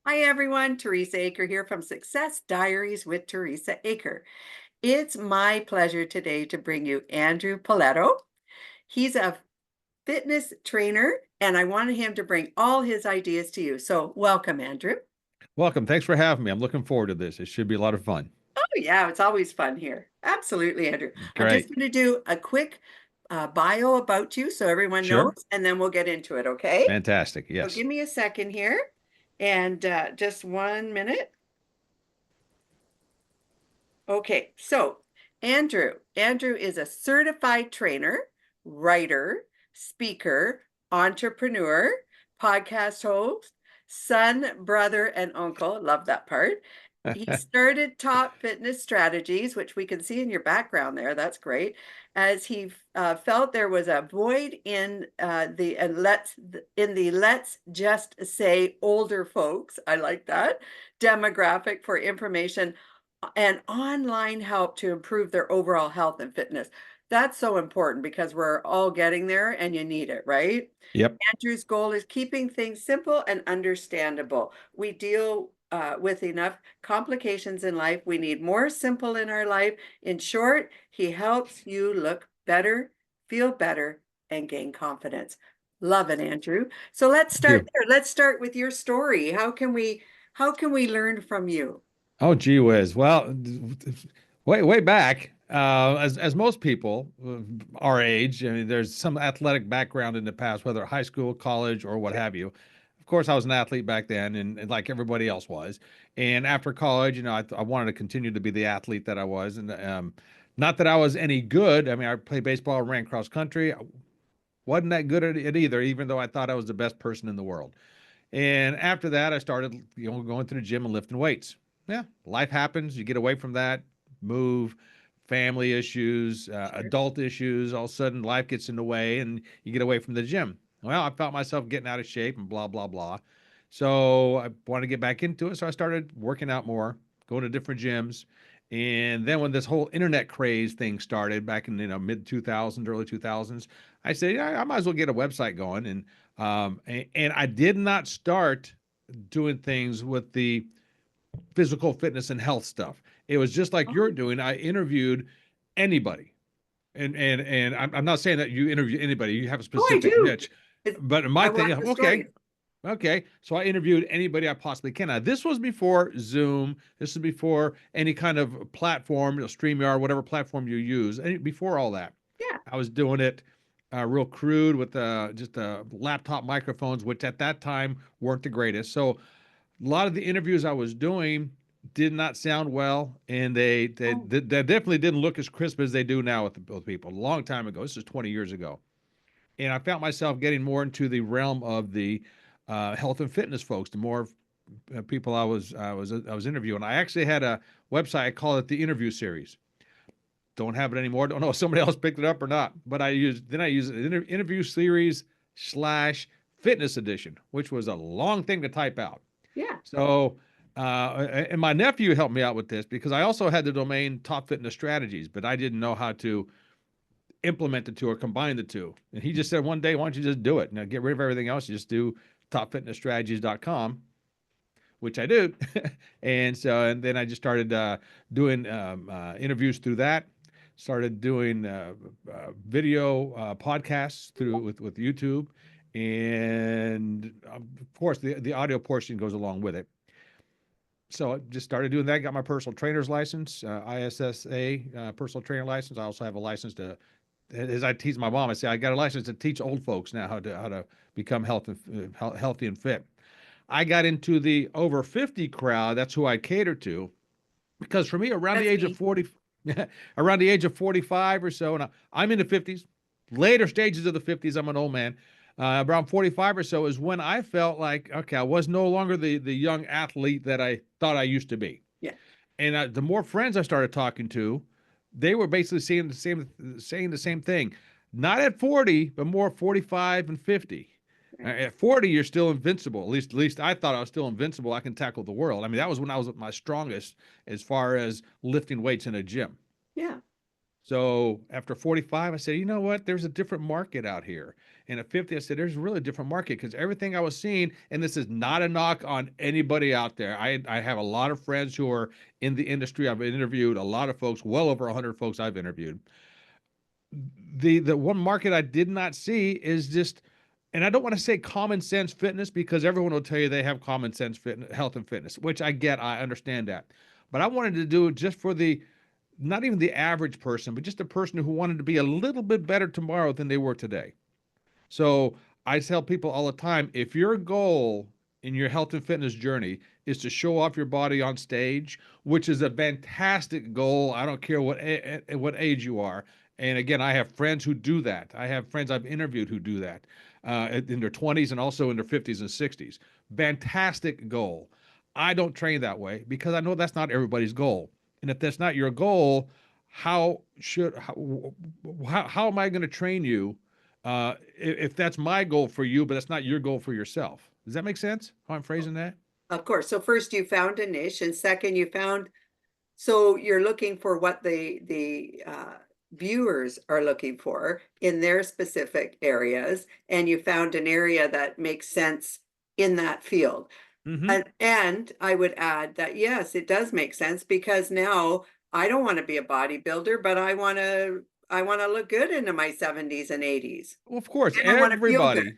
Hi everyone, Teresa Aker here from Success Diaries with Teresa Aker. It's my pleasure today to bring you Andrew Poletto. He's a fitness trainer, and I wanted him to bring all his ideas to you. So, welcome, Andrew. Welcome. Thanks for having me. I'm looking forward to this. It should be a lot of fun. Oh, yeah, it's always fun here. Absolutely, Andrew. I'm just Great. going to do a quick bio about you so everyone knows, Sure. and then we'll get into it, okay? Fantastic. So, Yes. give me a second here and just 1 minute. Okay, so Andrew is a certified trainer, writer, speaker, entrepreneur, podcast host, son, brother, and uncle. Love that part. He started Top Fitness Strategies, which we can see in your background there. That's great. As he felt there was a void in let's just say older folks. I like that demographic for information and online help to improve their overall health and fitness. That's so important because we're all getting there and you need it, right? Yep. Andrew's goal is keeping things simple and understandable. We deal with enough complications in life. We need more simple in our life. In short, he helps you look better, feel better, and gain confidence. Love it, Andrew. So let's Thank start you. there. Let's start with your story. How can we learn from you? Oh, gee whiz. Well, way back, as most people our age, I mean, there's some athletic background in the past, whether high school, college, or what have you. Of course, I was an athlete back then, and like everybody else was. And after college, I wanted to continue to be the athlete that I was, and not that I was any good. I mean, I played baseball, ran cross country. I wasn't that good at it either, even though I thought I was the best person in the world. And after that, I started, going to the gym and lifting weights. Yeah, life happens. You get away from that, move, family issues, Sure. adult issues. All of a sudden, life gets in the way, and you get away from the gym. Well, I felt myself getting out of shape and blah blah blah. So I wanted to get back into it. So I started working out more, going to different gyms. And then when this whole internet craze thing started back in mid 2000s, early 2000s, I said, yeah, I might as well get a website going. And I did not start doing things with the physical fitness and health stuff. It was just like you're Oh, doing. I interviewed anybody, and I'm not saying that you interview anybody. You have a oh, I specific do. niche, It's, but my I thing, want yeah, the okay, stories. okay. So I interviewed anybody I possibly can. Now, this was before Zoom. This was before any kind of platform, StreamYard, whatever platform you use. Before all that, Yeah. I was doing it real crude with just laptop microphones, which at that time weren't the greatest. So a lot of the interviews I was doing did not sound well, and Oh, they definitely didn't look as crisp as they do now with people. A long time ago, this is 20 years ago, and I found myself getting more into the realm of the health and fitness folks. The more people I was interviewing, I actually had a website. I call it the interview series. Don't have it anymore. Don't know if somebody else picked it up or not. But I use interview series slash fitness edition, which was a long thing to type out. yeah. So, and my nephew helped me out with this because I also had the domain Top Fitness Strategies, but I didn't know how to implement the two or combine the two. And he just said one day, why don't you just do it? Now get rid of everything else. You just do topfitnessstrategies.com, which I do. And then I just started doing interviews through that. Started doing video podcasts through with YouTube, and of course the audio portion goes along with it. So I just started doing that. Got my personal trainer's license, ISSA personal trainer license. I also have a license to, as I teach my mom, I say I got a license to teach old folks now how to become healthy and fit. I got into the over 50 crowd. That's who I cater to because for me, around the That's age of me. 40, around the age of 45 or so, and I'm in the 50s, later stages of the 50s. I'm an old man. Around 45 or so is when I felt like, okay, I was no longer the young athlete that I thought I used to be. Yeah. And the more friends I started talking to, they were basically saying the same thing. Not at 40, but more 45 and 50. Right. At 40, you're still invincible. At least I thought I was still invincible. I can tackle the world. I mean, that was when I was at my strongest as far as lifting weights in a gym. Yeah. So after 45, I said, you know what? There's a different market out here. And at 50, I said, there's a really different market because everything I was seeing, and this is not a knock on anybody out there. I have a lot of friends who are in the industry. I've interviewed a lot of folks, well over 100 folks I've interviewed. The one market I did not see is just, and I don't want to say common sense fitness because everyone will tell you they have common sense fitness, health and fitness, which I get, I understand that. But I wanted to do it just for the not even the average person, but just a person who wanted to be a little bit better tomorrow than they were today. So I tell people all the time, if your goal in your health and fitness journey is to show off your body on stage, which is a fantastic goal, I don't care what age you are. And again, I have friends who do that. I have friends I've interviewed who do that in their 20s and also in their 50s and 60s. Fantastic goal. I don't train that way because I know that's not everybody's goal. And if that's not your goal, how am I going to train you if that's my goal for you, but that's not your goal for yourself? Does that make sense? How I'm phrasing that? Of course. So first you found a niche, and second you found, so you're looking for what the viewers are looking for in their specific areas, and you found an area that makes sense in that field. Mm-hmm. And I would add that yes, it does make sense because now I don't want to be a bodybuilder, but I want to look good into my 70s and 80s. Well, of course, And I want to feel good.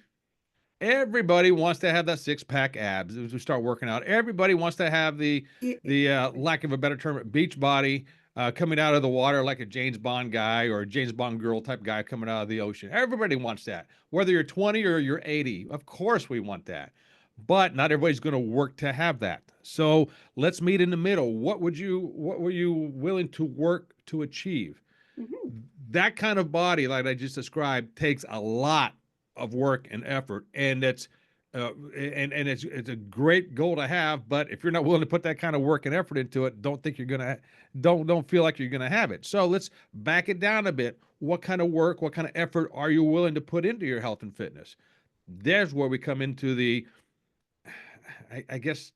everybody wants to have that six pack abs as we start working out. Everybody wants to have the lack of a better term, beach body coming out of the water like a James Bond guy or a James Bond girl type guy coming out of the ocean. Everybody wants that, whether you're 20 or you're 80. Of course, we want that, but not everybody's going to work to have that. So let's meet in the middle. What were you willing to work to achieve? Mhm. That kind of body, like I just described, takes a lot of work and effort, and it's a great goal to have. But if you're not willing to put that kind of work and effort into it, don't feel like you're gonna have it. So let's back it down a bit. What kind of work, what kind of effort are you willing to put into your health and fitness? There's where we come into I guess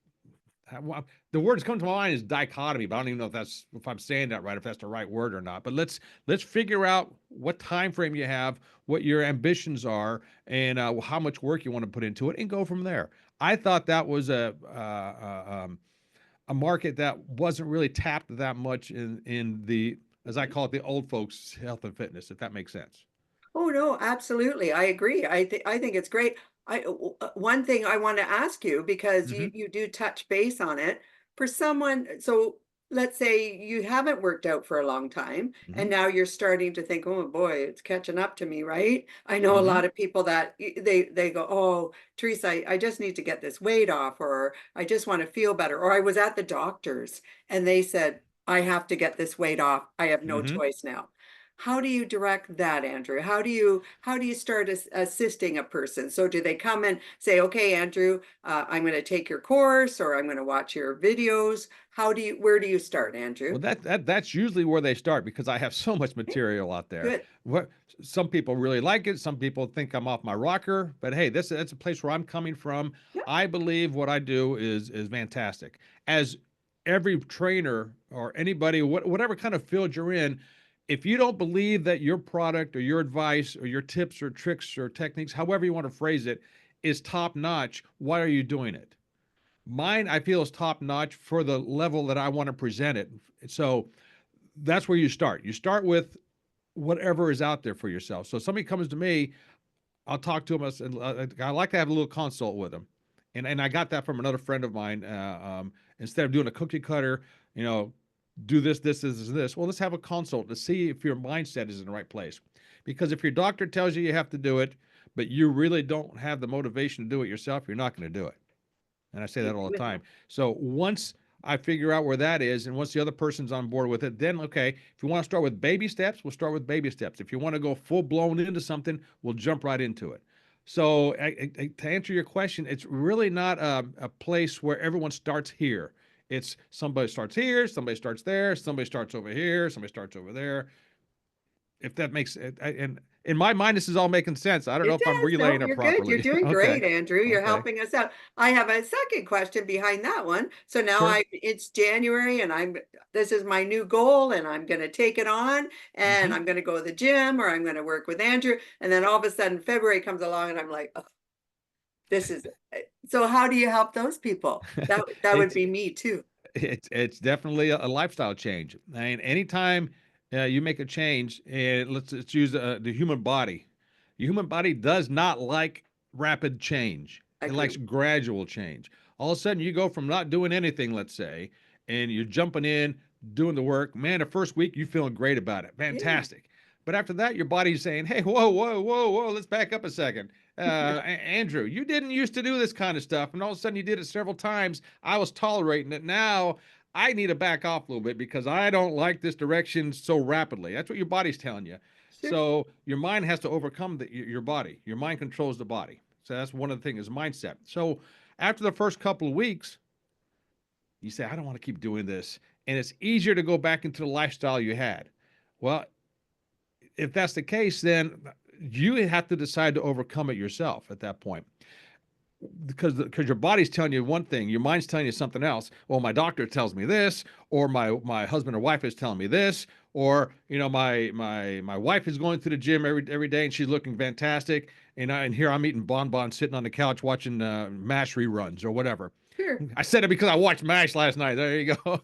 the word that's coming to my mind is dichotomy, but I don't even know if I'm saying that right, if that's the right word or not. But let's figure out what time frame you have, what your ambitions are, and how much work you want to put into it, and go from there. I thought that was a market that wasn't really tapped that much in the, as I call it, the old folks health and fitness, if that makes sense. Oh, no, absolutely. I agree. I think it's great. One thing I want to ask you, because you Hmm. you do touch base on it, for someone, so let's say you haven't worked out for a long time and Hmm. now you're starting to think, "Oh boy, it's catching up to me," right? I know a Hmm. lot of people that they go, "Oh, Teresa, I just need to get this weight off," or "I just want to feel better," or "I was at the doctor's and they said, I have to get this weight off. I have no Hmm. choice now." How do you direct that, Andrew? How do you start assisting a person? So do they come and say, "Okay, Andrew, I'm going to take your course, or I'm going to watch your videos"? Where do you start, Well, Andrew? that's usually where they start because I have so much Okay, material out there. good. What some people really like it, some people think I'm off my rocker, but hey, that's a place where I'm coming from. Yeah. I believe what I do is fantastic. As every trainer or anybody, whatever kind of field you're in, if you don't believe that your product or your advice or your tips or tricks or techniques, however you want to phrase it, is top notch, why are you doing it? Mine, I feel, is top notch for the level that I want to present it. So that's where you start. You start with whatever is out there for yourself. So if somebody comes to me, I'll talk to them. I like to have a little consult with them, and I got that from another friend of mine. Instead of doing a cookie cutter, you know, do this. Well, let's have a consult to see if your mindset is in the right place. Because if your doctor tells you you have to do it, but you really don't have the motivation to do it yourself, you're not going to do it. And I say I that all agree the with time. that. So once I figure out where that is, and once the other person's on board with it, then okay, if you want to start with baby steps, we'll start with baby steps. If you want to go full blown into something, we'll jump right into it. So to answer your question, it's really not a place where everyone starts here. It's somebody starts here, somebody starts there, somebody starts over here, somebody starts over there. If that makes it, and in my mind, this is all making sense. I don't know It if I'm does. No, relaying it you're good. You're properly. doing Okay. great, Andrew. You're Okay. helping us out. I have a second question behind that one. So now Sure. it's January and this is my new goal and I'm going to take it on and Hmm. I'm going to go to the gym or I'm going to work with Andrew. And then all of a sudden February comes along and I'm like, oh, this is, so how do you help those people? That would It's be me too. it's definitely a lifestyle change. I mean, anytime you make a change, and let's use the human body. The human body does not like rapid change. It likes Agree. gradual change. All of a sudden, you go from not doing anything, let's say, and you're jumping in, doing the work. Man, the first week you feeling great about it, Yeah. fantastic. But after that, your body's saying, "Hey, whoa, whoa, whoa, whoa, let's back up a second. Andrew, you didn't used to do this kind of stuff, and all of a sudden you did it several times. I was tolerating it. Now I need to back off a little bit because I don't like this direction so rapidly." That's what your body's telling you. Sure. So your mind has to overcome your body. Your mind controls the body. So that's one of the things is mindset. So after the first couple of weeks, you say, "I don't want to keep doing this," and it's easier to go back into the lifestyle you had. Well, if that's the case, then you have to decide to overcome it yourself at that point, because your body's telling you one thing, your mind's telling you something else. Well, my doctor tells me this, or my husband or wife is telling me this, or my wife is going to the gym every day and she's looking fantastic, and here I'm eating bonbons sitting on the couch watching MASH reruns or whatever. Sure. I said it because I watched MASH last night. There you go.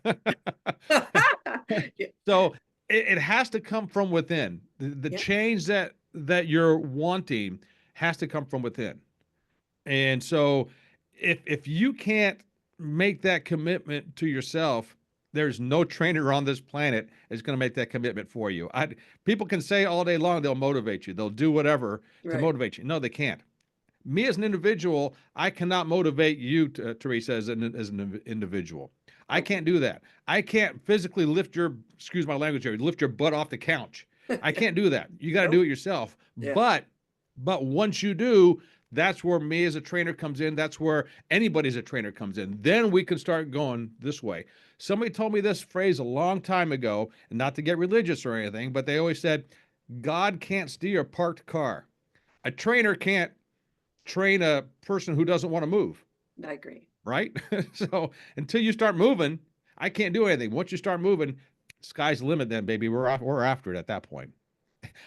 Yeah. So it has to come from within. The Yeah. change that you're wanting has to come from within. And so if you can't make that commitment to yourself, there's no trainer on this planet that's going to make that commitment for you. People can say all day long they'll motivate you. They'll do whatever to Right. motivate you. No, they can't. Me as an individual, I cannot motivate you, Teresa, as an individual. I Okay. can't do that. I can't physically lift your, excuse my language here, lift your butt off the couch. I can't do that. You got to do Nope. it yourself. Yeah. But once you do, that's where me as a trainer comes in. That's where anybody as a trainer comes in. Then we can start going this way. Somebody told me this phrase a long time ago, and not to get religious or anything, but they always said, God can't steer a parked car. A trainer can't train a person who doesn't want to move, I agree. right? So until you start moving, I can't do anything. Once you start moving, sky's the limit. Then, baby, we're after it at that point.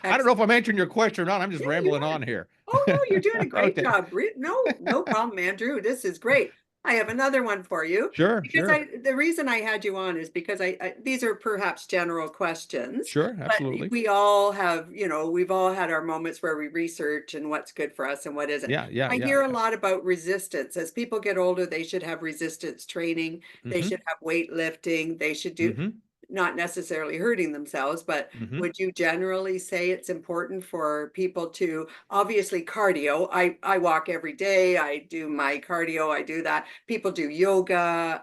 I don't know if Excellent. I'm answering your question or not. I'm just Yeah, you rambling are. on here. Oh, no, you're doing a great Okay, job. No, no problem, Andrew. This is great. I have another one for you sure, because sure, the reason I had you on is because these are perhaps general questions, sure, but absolutely. we all have, we've all had our moments where we research and what's good for us and what isn't. Yeah, yeah, I yeah, hear a yeah. lot about resistance. As people get older, they should have resistance training. They Mm-hmm. should have weightlifting. They should do Mm-hmm. not necessarily hurting themselves, but Mm-hmm. would you generally say it's important for people to obviously cardio? I walk every day. I do my cardio. I do that. People do yoga.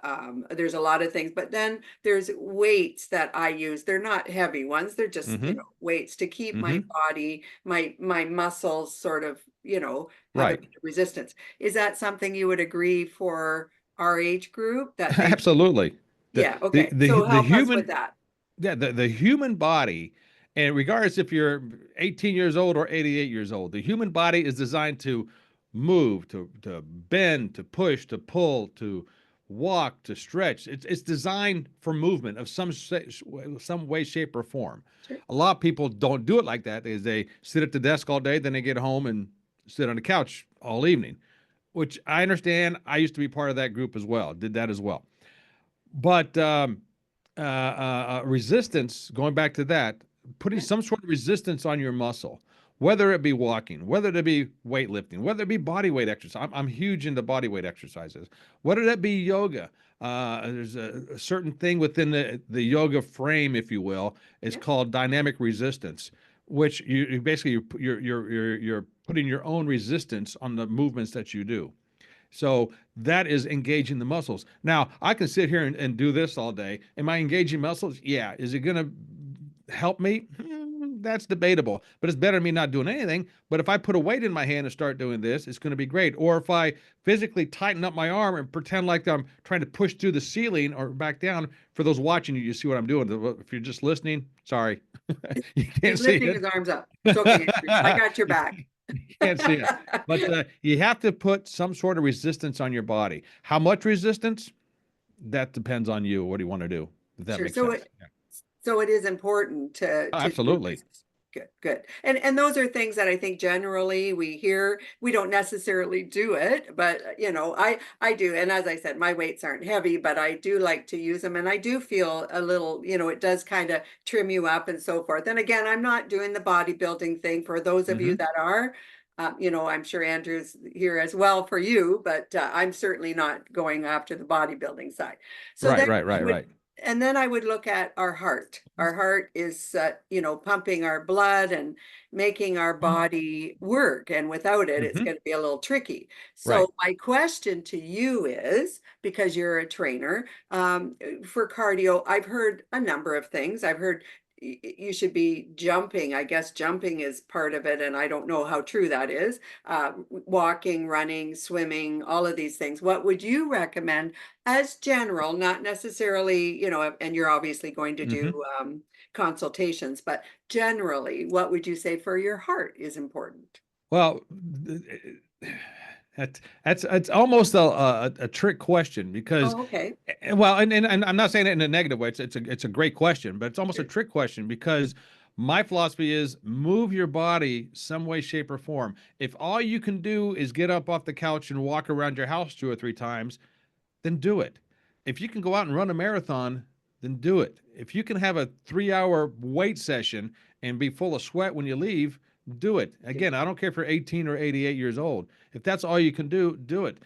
There's a lot of things, but then there's weights that I use. They're not heavy ones. They're just, Mm-hmm. weights to keep my Mm-hmm. body, my muscles sort of, have a Right. bit of resistance. Is that something you would agree for our age group that they, Absolutely. The yeah, the okay. the So the help us with human that. Yeah, the human body, and regardless if you're 18 years old or 88 years old, the human body is designed to move, to bend, to push, to pull, to walk, to stretch. It's designed for movement of some way, shape, or form. Sure. A lot of people don't do it like that. They sit at the desk all day, then they get home and sit on the couch all evening, which I understand. I used to be part of that group as well. Did that as well. But resistance, going back to that, putting Yeah. some sort of resistance on your muscle, whether it be walking, whether it be weightlifting, whether it be body weight exercise. I'm huge into body weight exercises. Whether that be yoga. There's a certain thing within the yoga frame, if you will, is Yeah. called dynamic resistance, which you basically you're putting your own resistance on the movements that you do. So that is engaging the muscles. Now, I can sit here and do this all day. Am I engaging muscles? Yeah. Is it going to help me? That's debatable, but it's better than me not doing anything. But if I put a weight in my hand and start doing this, it's going to be great. Or if I physically tighten up my arm and pretend like I'm trying to push through the ceiling or back down, for those watching you, you see what I'm doing. If you're just listening, sorry. You can't He's see lifting it. his arms up. It's okay, Andrew. I got your You back. can't see it. But you have to put some sort of resistance on your body. How much resistance? That depends on you. What do you want to do? If that Sure. makes sense. Yeah. So it is important Oh, to do absolutely. this. Good, good. And those are things that I think generally we hear. We don't necessarily do it, but I do. And as I said, my weights aren't heavy, but I do like to use them, and I do feel a little, it does kind of trim you up and so forth. And again, I'm not doing the bodybuilding thing for those of you Hmm. that are. I'm sure Andrew's here as well for you, but I'm certainly not going after the bodybuilding side. So Right, then right, I right, would right. and then I would look at our heart. Our heart is, pumping our blood and making our body work. And without it, it's Hmm. going to be a little tricky. So Right. my question to you is, because you're a trainer, for cardio, I've heard a number of things. I've heard you should be jumping. I guess jumping is part of it, and I don't know how true that is. Walking, running, swimming, all of these things. What would you recommend as general, not necessarily, and you're obviously going to do Hmm. consultations, but generally, what would you say for your heart is important? Well, that's it's almost a trick question because, Oh, okay. well, and I'm not saying it in a negative way. It's a great question, but it's almost a Sure. trick question because my philosophy is move your body some way, shape, or form. If all you can do is get up off the couch and walk around your house 2 or 3 times, then do it. If you can go out and run a marathon, then do it. If you can have a 3 hour weight session and be full of sweat when you leave, do it. Yeah, Again, I don't care if you're 18 or 88 years old. If that's all you can do, do it.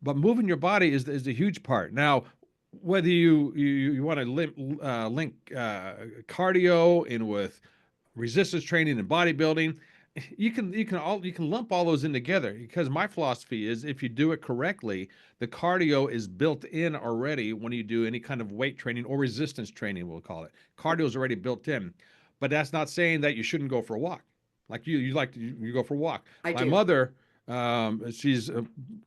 But moving your body is the huge part. Now, whether you want to link cardio in with resistance training and bodybuilding, you can lump all those in together because my philosophy is if you do it correctly, the cardio is built in already when you do any kind of weight training or resistance training, we'll call it. Cardio is already built in, but that's not saying that you shouldn't go for a walk. Like you like to you go for a walk. I My do. mother, she's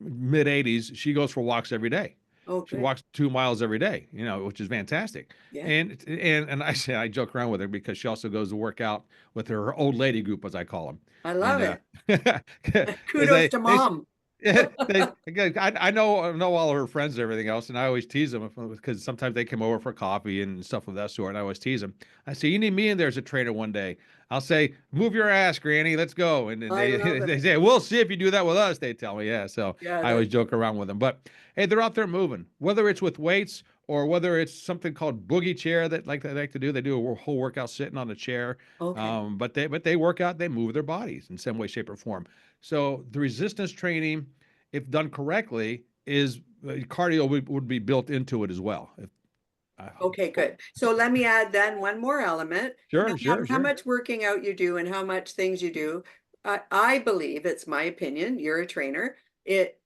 mid 80s. She goes for walks every day. Oh, She good. walks 2 miles every day, which is fantastic. Yeah. And I joke around with her because she also goes to work out with her old lady group, as I call them. I love And it. because Kudos to mom. I know all of her friends and everything else, and I always tease them because sometimes they come over for coffee and stuff of that sort. And I always tease them. I say, "You need me in there as a trainer one day." I'll say, "Move your ass, Granny. Let's go." And then I they love they it. say, "We'll see if you do that with us." They tell me, yeah. So Yeah, I always that's joke around with them. But hey, they're out there moving, whether it's with weights or whether it's something called boogie chair that like they like to do. They do a whole workout sitting on a chair. okay. But they work out. They move their bodies in some way, shape, or form. So the resistance training, if done correctly, is cardio would be built into it as well. If, Okay, good. So let me add then one more element. No sure, sure, matter how sure. much working out you do and how much things you do, I believe, it's my opinion, you're a trainer,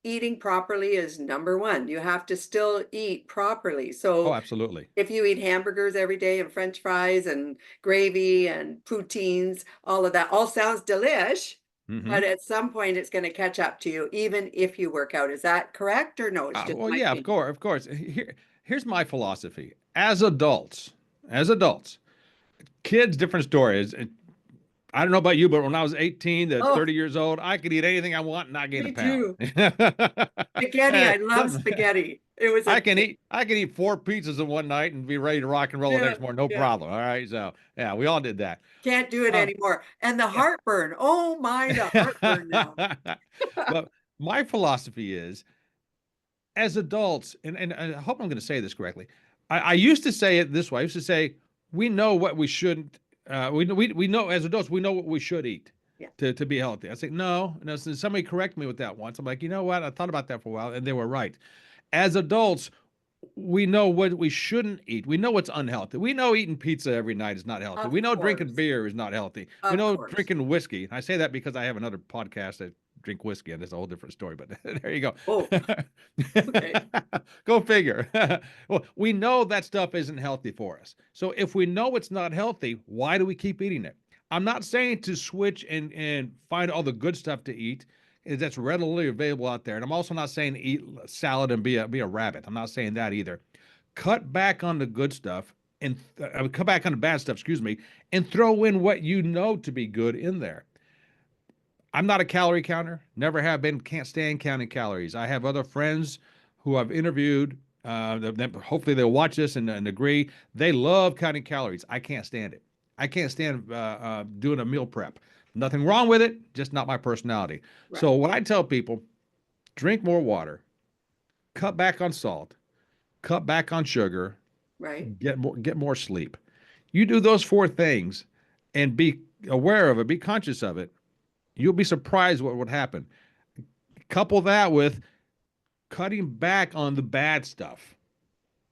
eating properly is number one. You have to still eat properly. Oh, So absolutely. if you eat hamburgers every day and French fries and gravy and poutines, all of that all sounds delish, but Hmm. at some point it's going to catch up to you, even if you work out. Is that correct or no? It's just Well, my yeah, of opinion. course, of course. Here's my philosophy. As adults, kids, different stories. I don't know about you, but when I was 18 to Oh, 30 years old, I could eat anything I want and not gain a me pound. too. Spaghetti. I love spaghetti. It was I a can eat 4 pizzas in one night and be ready to rock and roll the yeah, next morning, no yeah. problem. All right, so yeah, we all did that. Can't do it Um, anymore. And the heartburn. Oh my, the heartburn now. but my philosophy is, as adults, and I hope I'm going to say this correctly. I used to say it this way. I used to say, we know what we shouldn't. We know as adults, we know what we should eat Yeah. to be healthy. I say no, and so somebody correct me with that once. I'm like, you know what? I thought about that for a while, and they were right. As adults, we know what we shouldn't eat. We know what's unhealthy. We know eating pizza every night is not healthy. Of We know drinking course. beer is not healthy. We Of know course. drinking whiskey. I say that because I have another podcast that drink whiskey, and it's a whole different story. But there you go. Oh, okay. Go figure. Well, we know that stuff isn't healthy for us. So if we know it's not healthy, why do we keep eating it? I'm not saying to switch and find all the good stuff to eat that's readily available out there. And I'm also not saying eat salad and be a rabbit. I'm not saying that either. Cut back on the good stuff and I would come back on the bad stuff, excuse me, and throw in what you know to be good in there. I'm not a calorie counter, never have been, can't stand counting calories. I have other friends who I've interviewed. Hopefully they'll watch this and agree. They love counting calories. I can't stand it. I can't stand doing a meal prep. Nothing wrong with it, just not my personality. So Right. what I tell people, drink more water, cut back on salt, cut back on sugar, Right. get more sleep. You do those four things and be aware of it, be conscious of it. You'll be surprised what would happen. Couple that with cutting back on the bad stuff.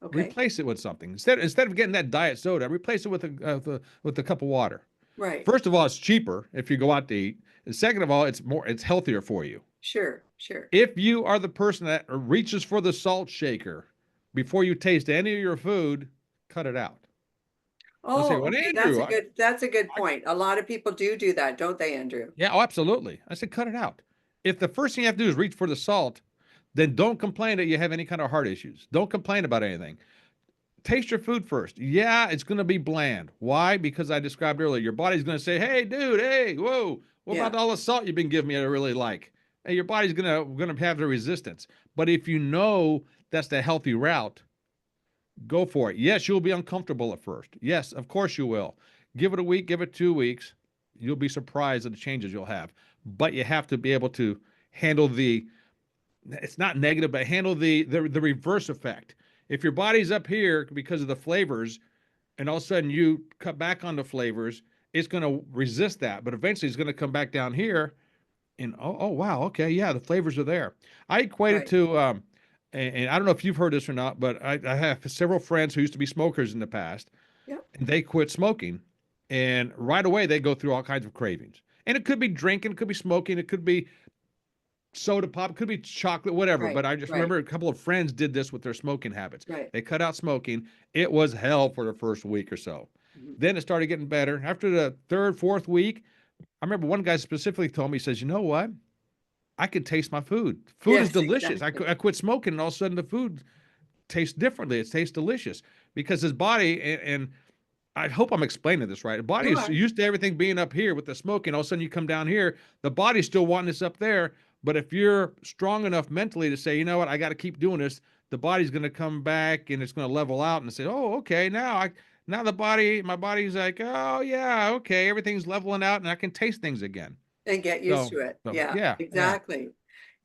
Okay. Replace it with something. Instead of getting that diet soda, replace it with a cup of water. Right. First of all, it's cheaper if you go out to eat. And second of all, it's healthier for you. Sure. Sure. If you are the person that reaches for the salt shaker before you taste any of your food, cut it out. Let's say, Oh, well, okay. Andrew, That's a good I point. A lot of people do that, don't they, Andrew? yeah, oh, absolutely. I said, cut it out. If the first thing you have to do is reach for the salt, then don't complain that you have any kind of heart issues. Don't complain about anything. Taste your food first. Yeah, it's going to be bland. Why? Because I described earlier, your body's going to say, "Hey, dude, hey, whoa, what Yeah. about all the salt you've been giving me? I really like." And your body's going to have the resistance. But if you know that's the healthy route, go for it. Yes, you'll be uncomfortable at first. Yes, of course you will. Give it a week, give it 2 weeks. You'll be surprised at the changes you'll have. But you have to be able to handle it's not negative, but handle the reverse effect. If your body's up here because of the flavors, and all of a sudden you cut back on the flavors, it's going to resist that. But eventually it's going to come back down here, and oh wow, okay, yeah, the flavors are there. I equate it Right. to, and I don't know if you've heard this or not, but I have several friends who used to be smokers in the past, Yeah. and they quit smoking, and right away they go through all kinds of cravings. And it could be drinking, it could be smoking, it could be soda pop, could be chocolate, whatever. Right. But I just Right. remember a couple of friends did this with their smoking habits. Right. They cut out smoking. It was hell for the first week or so. Mhm. Then it started getting better. After the third, fourth week, I remember one guy specifically told me, he says, "You know what? I can taste my food. Food is Yes, delicious. exactly. I quit smoking, and all of a sudden the food tastes differently. It tastes delicious because his body and I hope I'm explaining this right. The body You is are. used to everything being up here with the smoking. All of a sudden, you come down here, the body's still wanting this up there. But if you're strong enough mentally to say, you know what, I got to keep doing this, the body's going to come back and it's going to level out and say, oh, okay, now my body's like, oh yeah, okay, everything's leveling out and I can taste things again. And get used So, to it. so Yeah, yeah, yeah. exactly.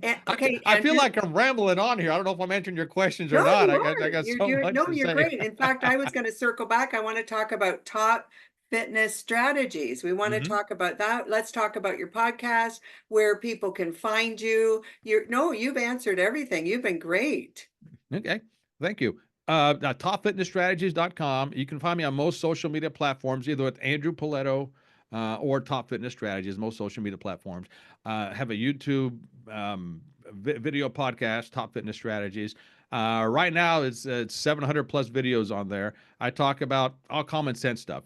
And okay, I feel Andrew. like I'm rambling on here. I don't know if I'm answering your questions or No, not. you I are. got so much No, to you're say. great. In fact, I was going to circle back. I want to talk about top fitness strategies. We want to Hmm. talk about that. Let's talk about your podcast, where people can find you. No, you've answered everything. You've been great. Okay. Thank you. Topfitnessstrategies.com. You can find me on most social media platforms, either with Andrew Poletto or Top Fitness Strategies, most social media platforms. Have a YouTube video podcast, Top Fitness Strategies. Right now, it's 700 plus videos on there. I talk about all common sense stuff.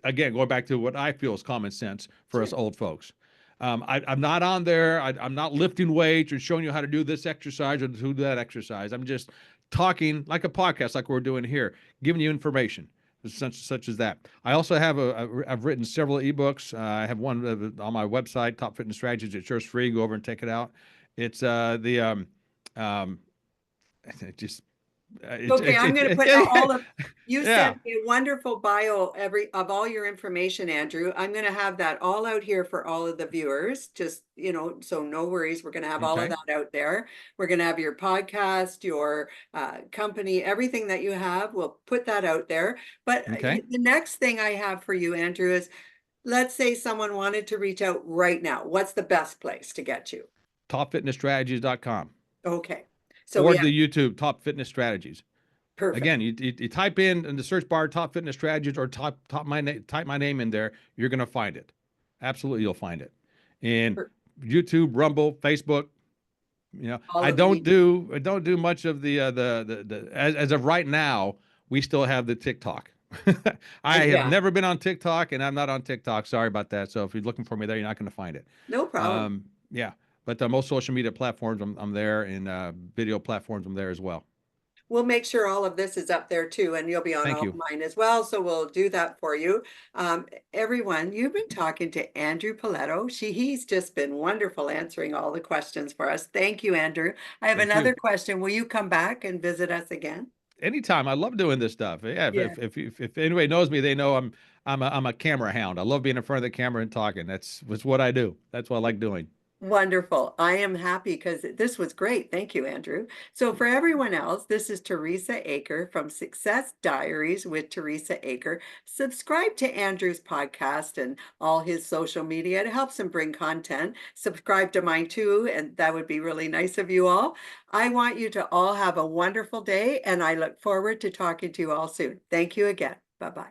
Again, going back to what I feel is common sense for us Sure. old folks. I'm not on there. I'm not lifting weights or showing you how to do this exercise or do that exercise. I'm just talking like a podcast, like we're doing here, giving you information such as that. I also have I've written several ebooks. I have one on my website, Top Fitness Strategies. It's yours free. Go over and check it out. It's um, it just Okay, I'm going to put all of you yeah. sent me a wonderful bio every of all your information, Andrew. I'm going to have that all out here for all of the viewers. Just, so no worries. We're going to have all of Okay. that out there. We're going to have your podcast, your company, everything that you have. We'll put that out there. But Okay. the next thing I have for you, Andrew, is let's say someone wanted to reach out right now. What's the best place to get you? Topfitnessstrategies.com. Okay. So we Or have the YouTube Top Fitness Strategies. perfect. Again, you type in the search bar Top Fitness Strategies or type my name in there, you're going to find it. Absolutely, you'll find it. And Per- YouTube, Rumble, Facebook. All of the media. I don't do much of as of right now. We still have the TikTok. I have Yeah, never been on TikTok, and I'm not on TikTok. Sorry about that. So if you're looking for me there, you're not going to find it. no problem. Yeah, but most social media platforms, I'm there, and video platforms, I'm there as well. We'll make sure all of this is up there too, and you'll be on Thank all of you. mine as well. So we'll do that for you. Everyone, you've been talking to Andrew Poletto. He's just been wonderful answering all the questions for us. Thank you, Andrew. I have Thank you. another question. Will you come back and visit us again? Anytime. I love doing this stuff. Yeah. Yeah. If anybody knows me, they know I'm a camera hound. I love being in front of the camera and talking. That's what I do. That's what I like doing. Wonderful. I am happy because this was great. Thank you, Andrew. So for everyone else, this is Teresa Aker from Success Diaries with Teresa Aker. Subscribe to Andrew's podcast and all his social media. It helps him bring content. Subscribe to mine too, and that would be really nice of you all. I want you to all have a wonderful day, and I look forward to talking to you all soon. Thank you again. Bye-bye.